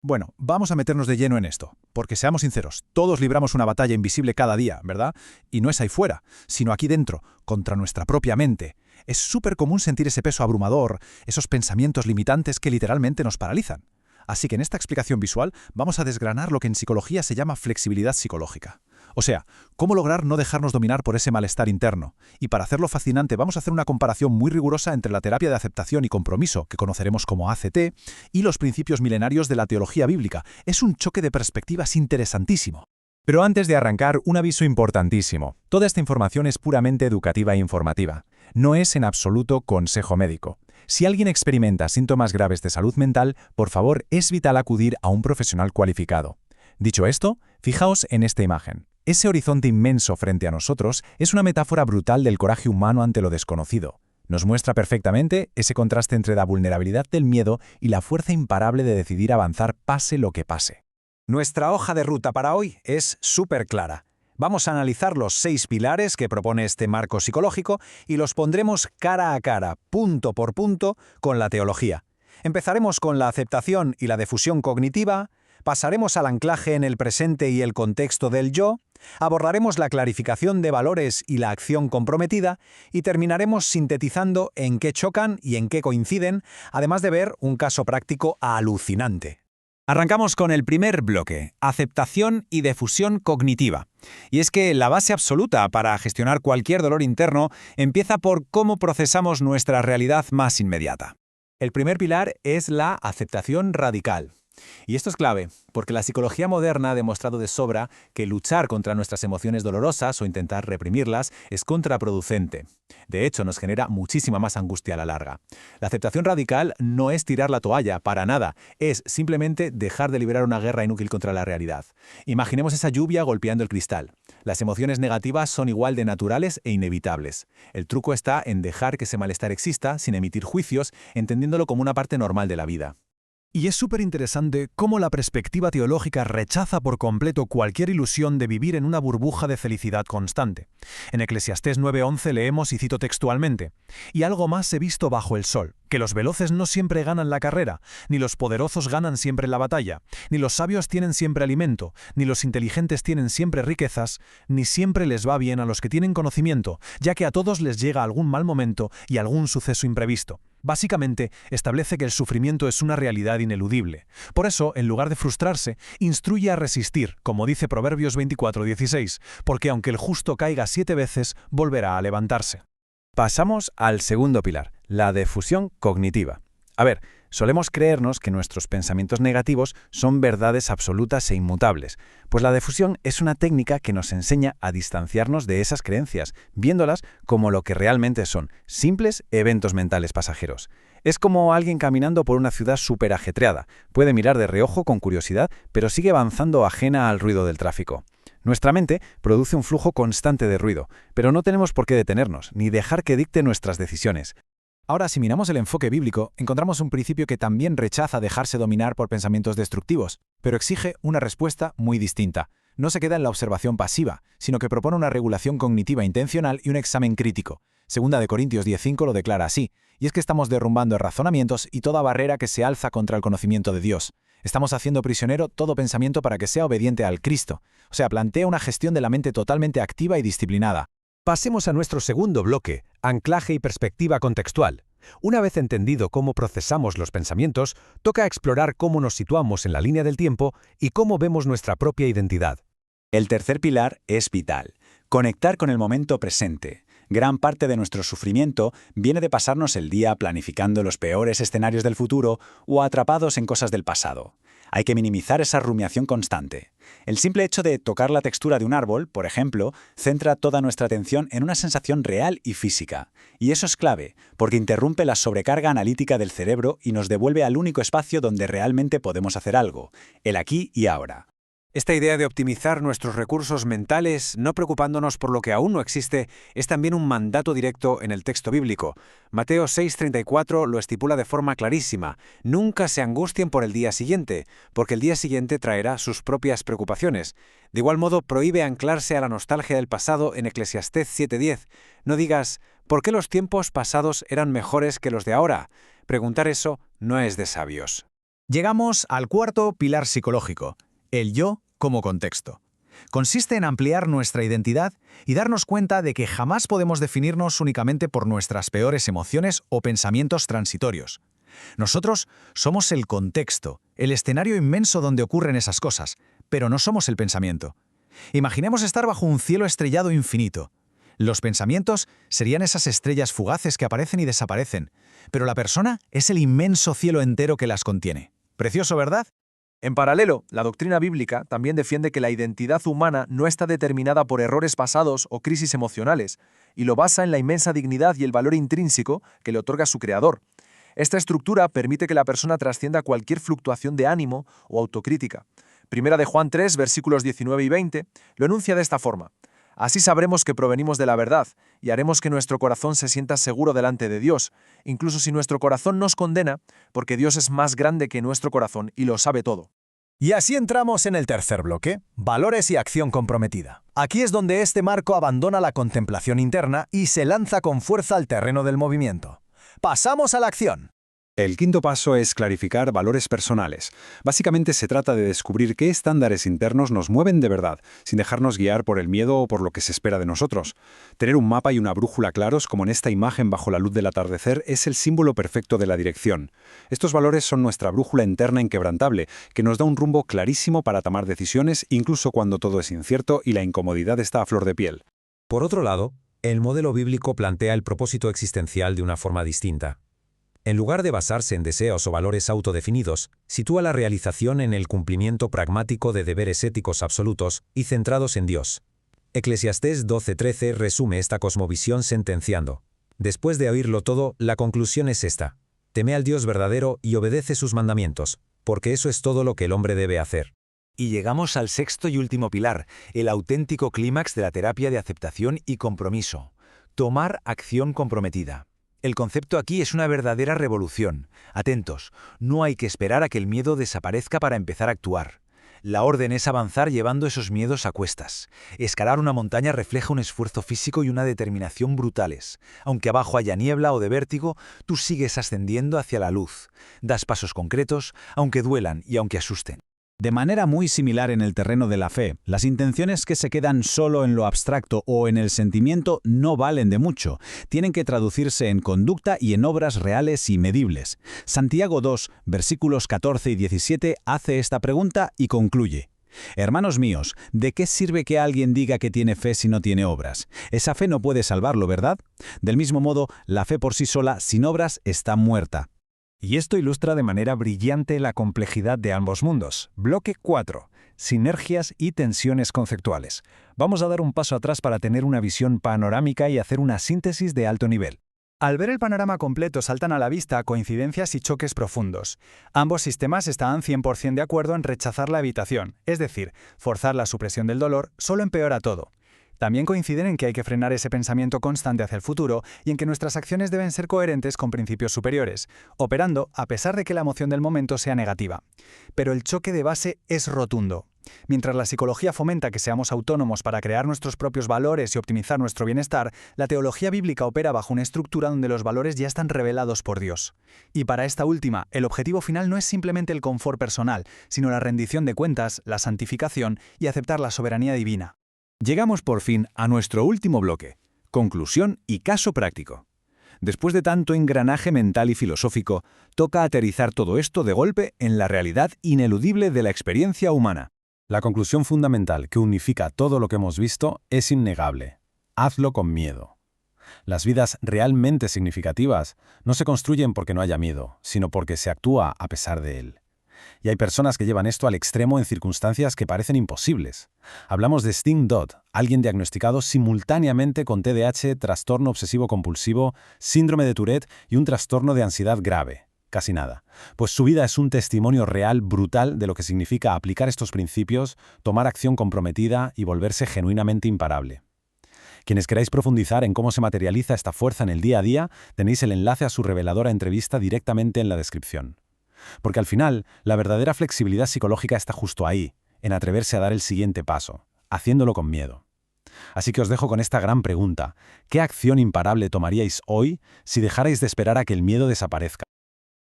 Bueno, vamos a meternos de lleno en esto, porque seamos sinceros, todos libramos una batalla invisible cada día, ¿verdad? Y no es ahí fuera, sino aquí dentro, contra nuestra propia mente. Es súper común sentir ese peso abrumador, esos pensamientos limitantes que literalmente nos paralizan. Así que en esta explicación visual vamos a desgranar lo que en psicología se llama flexibilidad psicológica. O sea, cómo lograr no dejarnos dominar por ese malestar interno. Y para hacerlo fascinante vamos a hacer una comparación muy rigurosa entre la terapia de aceptación y compromiso, que conoceremos como ACT, y los principios milenarios de la teología bíblica. Es un choque de perspectivas interesantísimo. Pero antes de arrancar, un aviso importantísimo. Toda esta información es puramente educativa e informativa. No es en absoluto consejo médico. Si alguien experimenta síntomas graves de salud mental, por favor, es vital acudir a un profesional cualificado. Dicho esto, fijaos en esta imagen. Ese horizonte inmenso frente a nosotros es una metáfora brutal del coraje humano ante lo desconocido. Nos muestra perfectamente ese contraste entre la vulnerabilidad del miedo y la fuerza imparable de decidir avanzar pase lo que pase. Nuestra hoja de ruta para hoy es súper clara. Vamos a analizar los 6 pilares que propone este marco psicológico y los pondremos cara a cara, punto por punto, con la teología. Empezaremos con la aceptación y la difusión cognitiva, pasaremos al anclaje en el presente y el contexto del yo, abordaremos la clarificación de valores y la acción comprometida y terminaremos sintetizando en qué chocan y en qué coinciden, además de ver un caso práctico alucinante. Arrancamos con el primer bloque, aceptación y difusión cognitiva. Y es que la base absoluta para gestionar cualquier dolor interno empieza por cómo procesamos nuestra realidad más inmediata. El primer pilar es la aceptación radical. Y esto es clave, porque la psicología moderna ha demostrado de sobra que luchar contra nuestras emociones dolorosas o intentar reprimirlas es contraproducente. De hecho, nos genera muchísima más angustia a la larga. La aceptación radical no es tirar la toalla, para nada. Es simplemente dejar de librar una guerra inútil contra la realidad. Imaginemos esa lluvia golpeando el cristal. Las emociones negativas son igual de naturales e inevitables. El truco está en dejar que ese malestar exista sin emitir juicios, entendiéndolo como una parte normal de la vida. Y es súper interesante cómo la perspectiva teológica rechaza por completo cualquier ilusión de vivir en una burbuja de felicidad constante. En Eclesiastés 9:11 leemos y cito textualmente: «Y algo más he visto bajo el sol, que los veloces no siempre ganan la carrera, ni los poderosos ganan siempre la batalla, ni los sabios tienen siempre alimento, ni los inteligentes tienen siempre riquezas, ni siempre les va bien a los que tienen conocimiento, ya que a todos les llega algún mal momento y algún suceso imprevisto». Básicamente, establece que el sufrimiento es una realidad ineludible. Por eso, en lugar de frustrarse, instruye a resistir, como dice Proverbios 24:16, porque aunque el justo caiga 7 veces, volverá a levantarse. Pasamos al segundo pilar, la difusión cognitiva. A ver, solemos creernos que nuestros pensamientos negativos son verdades absolutas e inmutables, pues la difusión es una técnica que nos enseña a distanciarnos de esas creencias, viéndolas como lo que realmente son, simples eventos mentales pasajeros. Es como alguien caminando por una ciudad súper ajetreada. Puede mirar de reojo con curiosidad, pero sigue avanzando ajena al ruido del tráfico. Nuestra mente produce un flujo constante de ruido, pero no tenemos por qué detenernos, ni dejar que dicte nuestras decisiones. Ahora, si miramos el enfoque bíblico, encontramos un principio que también rechaza dejarse dominar por pensamientos destructivos, pero exige una respuesta muy distinta. No se queda en la observación pasiva, sino que propone una regulación cognitiva intencional y un examen crítico. Segunda de Corintios 10:5 lo declara así, y es que estamos derrumbando razonamientos y toda barrera que se alza contra el conocimiento de Dios. Estamos haciendo prisionero todo pensamiento para que sea obediente al Cristo. O sea, plantea una gestión de la mente totalmente activa y disciplinada. Pasemos a nuestro segundo bloque, anclaje y perspectiva contextual. Una vez entendido cómo procesamos los pensamientos, toca explorar cómo nos situamos en la línea del tiempo y cómo vemos nuestra propia identidad. El tercer pilar es vital: conectar con el momento presente. Gran parte de nuestro sufrimiento viene de pasarnos el día planificando los peores escenarios del futuro o atrapados en cosas del pasado. Hay que minimizar esa rumiación constante. El simple hecho de tocar la textura de un árbol, por ejemplo, centra toda nuestra atención en una sensación real y física. Y eso es clave, porque interrumpe la sobrecarga analítica del cerebro y nos devuelve al único espacio donde realmente podemos hacer algo, el aquí y ahora. Esta idea de optimizar nuestros recursos mentales, no preocupándonos por lo que aún no existe, es también un mandato directo en el texto bíblico. Mateo 6:34 lo estipula de forma clarísima: nunca se angustien por el día siguiente, porque el día siguiente traerá sus propias preocupaciones. De igual modo, prohíbe anclarse a la nostalgia del pasado en Eclesiastés 7:10. No digas: ¿por qué los tiempos pasados eran mejores que los de ahora? Preguntar eso no es de sabios. Llegamos al cuarto pilar psicológico, el yo como contexto. Consiste en ampliar nuestra identidad y darnos cuenta de que jamás podemos definirnos únicamente por nuestras peores emociones o pensamientos transitorios. Nosotros somos el contexto, el escenario inmenso donde ocurren esas cosas, pero no somos el pensamiento. Imaginemos estar bajo un cielo estrellado infinito. Los pensamientos serían esas estrellas fugaces que aparecen y desaparecen, pero la persona es el inmenso cielo entero que las contiene. Precioso, ¿verdad? En paralelo, la doctrina bíblica también defiende que la identidad humana no está determinada por errores pasados o crisis emocionales, y lo basa en la inmensa dignidad y el valor intrínseco que le otorga su creador. Esta estructura permite que la persona trascienda cualquier fluctuación de ánimo o autocrítica. Primera de Juan 3, versículos 19 y 20, lo enuncia de esta forma: Así sabremos que provenimos de la verdad, y haremos que nuestro corazón se sienta seguro delante de Dios, incluso si nuestro corazón nos condena, porque Dios es más grande que nuestro corazón y lo sabe todo. Y así entramos en el tercer bloque, valores y acción comprometida. Aquí es donde este marco abandona la contemplación interna y se lanza con fuerza al terreno del movimiento. ¡Pasamos a la acción! El quinto paso es clarificar valores personales. Básicamente se trata de descubrir qué estándares internos nos mueven de verdad, sin dejarnos guiar por el miedo o por lo que se espera de nosotros. Tener un mapa y una brújula claros, como en esta imagen bajo la luz del atardecer, es el símbolo perfecto de la dirección. Estos valores son nuestra brújula interna inquebrantable, que nos da un rumbo clarísimo para tomar decisiones, incluso cuando todo es incierto y la incomodidad está a flor de piel. Por otro lado, el modelo bíblico plantea el propósito existencial de una forma distinta. En lugar de basarse en deseos o valores autodefinidos, sitúa la realización en el cumplimiento pragmático de deberes éticos absolutos y centrados en Dios. Eclesiastés 12:13 resume esta cosmovisión sentenciando: Después de oírlo todo, la conclusión es esta: teme al Dios verdadero y obedece sus mandamientos, porque eso es todo lo que el hombre debe hacer. Y llegamos al sexto y último pilar, el auténtico clímax de la terapia de aceptación y compromiso: tomar acción comprometida. El concepto aquí es una verdadera revolución. Atentos, no hay que esperar a que el miedo desaparezca para empezar a actuar. La orden es avanzar llevando esos miedos a cuestas. Escalar una montaña refleja un esfuerzo físico y una determinación brutales. Aunque abajo haya niebla o de vértigo, tú sigues ascendiendo hacia la luz. Das pasos concretos, aunque duelan y aunque asusten. De manera muy similar en el terreno de la fe, las intenciones que se quedan solo en lo abstracto o en el sentimiento no valen de mucho. Tienen que traducirse en conducta y en obras reales y medibles. Santiago 2, versículos 14 y 17 hace esta pregunta y concluye: Hermanos míos, ¿de qué sirve que alguien diga que tiene fe si no tiene obras? Esa fe no puede salvarlo, ¿verdad? Del mismo modo, la fe por sí sola, sin obras, está muerta. Y esto ilustra de manera brillante la complejidad de ambos mundos. Bloque 4. Sinergias y tensiones conceptuales. Vamos a dar un paso atrás para tener una visión panorámica y hacer una síntesis de alto nivel. Al ver el panorama completo saltan a la vista coincidencias y choques profundos. Ambos sistemas estaban 100% de acuerdo en rechazar la evitación, es decir, forzar la supresión del dolor solo empeora todo. También coinciden en que hay que frenar ese pensamiento constante hacia el futuro y en que nuestras acciones deben ser coherentes con principios superiores, operando a pesar de que la emoción del momento sea negativa. Pero el choque de base es rotundo. Mientras la psicología fomenta que seamos autónomos para crear nuestros propios valores y optimizar nuestro bienestar, la teología bíblica opera bajo una estructura donde los valores ya están revelados por Dios. Y para esta última, el objetivo final no es simplemente el confort personal, sino la rendición de cuentas, la santificación y aceptar la soberanía divina. Llegamos por fin a nuestro último bloque: conclusión y caso práctico. Después de tanto engranaje mental y filosófico, toca aterrizar todo esto de golpe en la realidad ineludible de la experiencia humana. La conclusión fundamental que unifica todo lo que hemos visto es innegable: hazlo con miedo. Las vidas realmente significativas no se construyen porque no haya miedo, sino porque se actúa a pesar de él. Y hay personas que llevan esto al extremo en circunstancias que parecen imposibles. Hablamos de Sting Dodd, alguien diagnosticado simultáneamente con TDAH, trastorno obsesivo-compulsivo, síndrome de Tourette y un trastorno de ansiedad grave. Casi nada. Pues su vida es un testimonio real, brutal, de lo que significa aplicar estos principios, tomar acción comprometida y volverse genuinamente imparable. Quienes queráis profundizar en cómo se materializa esta fuerza en el día a día, tenéis el enlace a su reveladora entrevista directamente en la descripción. Porque al final, la verdadera flexibilidad psicológica está justo ahí, en atreverse a dar el siguiente paso, haciéndolo con miedo. Así que os dejo con esta gran pregunta: ¿qué acción imparable tomaríais hoy si dejarais de esperar a que el miedo desaparezca?